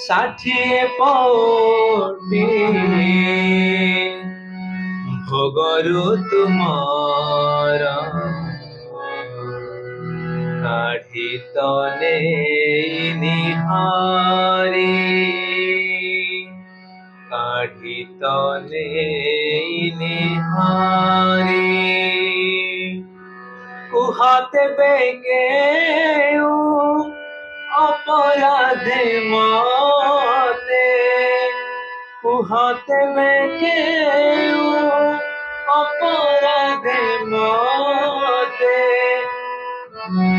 ষাঠিয়ে পৌটি ভোগରୁ ତୁମର କାଢ଼ି ତ ନେଇନି ହରି କାଢ଼ି ତ ନେଇନି ହରି কুহাতে বেকেউ অপরাধে মতে কুহাতে বেকেউ অপরাধে মতে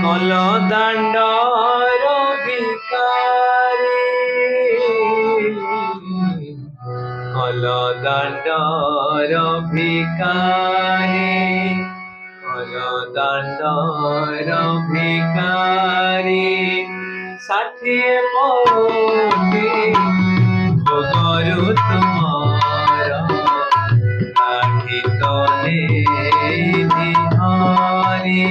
কল দাণ্ডর ভিকারি কল দাণ্ডর ভিকারি দাণ্ডর ভিকারি ষাঠিয়ে পৌটি ভোগରୁ ତୁମର କାଢ଼ି ତ ନେଇନି ହରି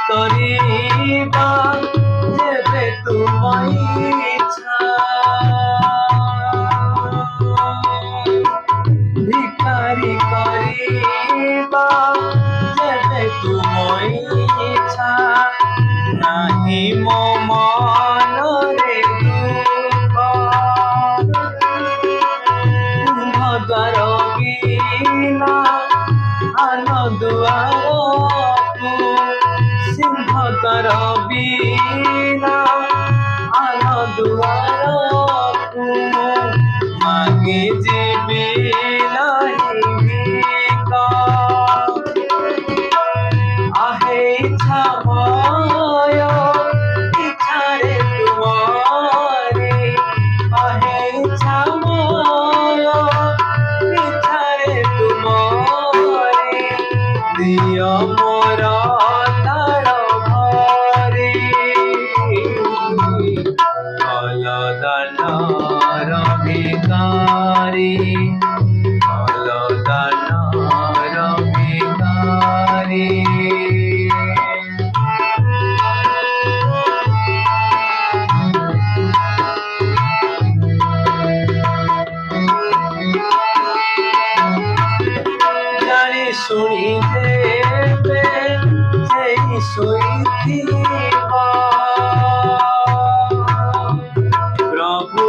କରିବା ଯେବେ ତୁମ ଇଚ୍ଛା ଭିକାରୀ କରିବା ଯେବେ ତୁମ ଇଚ୍ଛା ନାହିଁ ମୋ ମନରେ ଦୁଃଖ ଦ୍ୱାର ବିନା ଆନ ଦୁଆରକୁ ସିଂହଦ୍ୱାର ବିନା ଆନ ଦୁଆରକୁ ମାଗି ଯିବି ନାହିଁ ଭିକ ଆହେ ଇଚ୍ଛା ମୟ ଇଚ୍ଛାରେ ତୁମରି ଆହେ ଇଚ୍ଛା ମୟ ଇଚ୍ଛାରେ ତୁମରି ଦିଅ ମୋର ତାଳ ଭରି କଲ ଦାଣ୍ଡର ଭିକାରି କଲ ଦାଣ୍ଡର ଭିକାରି ଜାଣି ଶୁଣି ଦେବେ ସେଇ ଶୋଇଥିବ ପ୍ରଭୁ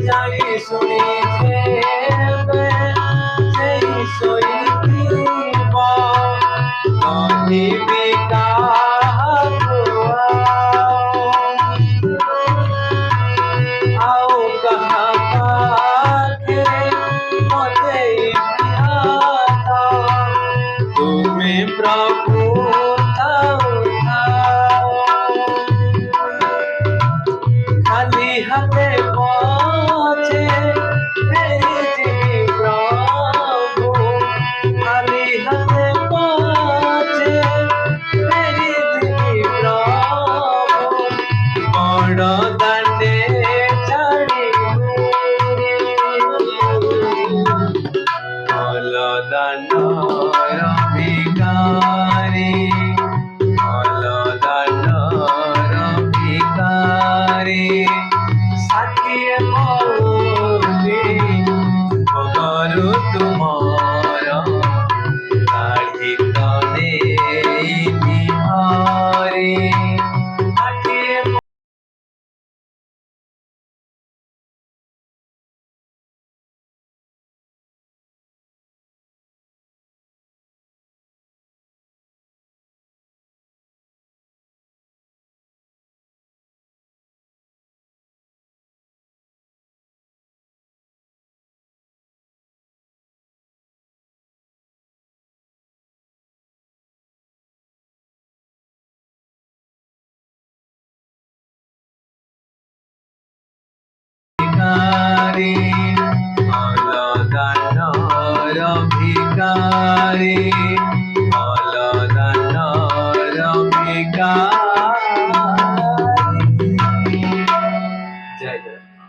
ଜାଣି ଶୁଣି ଦେବେ ସେଇ ଶୋଇଥିବ କହିବି କାହାକୁ কাটিয়ে ভিখারি অলদানর ভিখারি অলদানর ভিখারি। জয় জয়।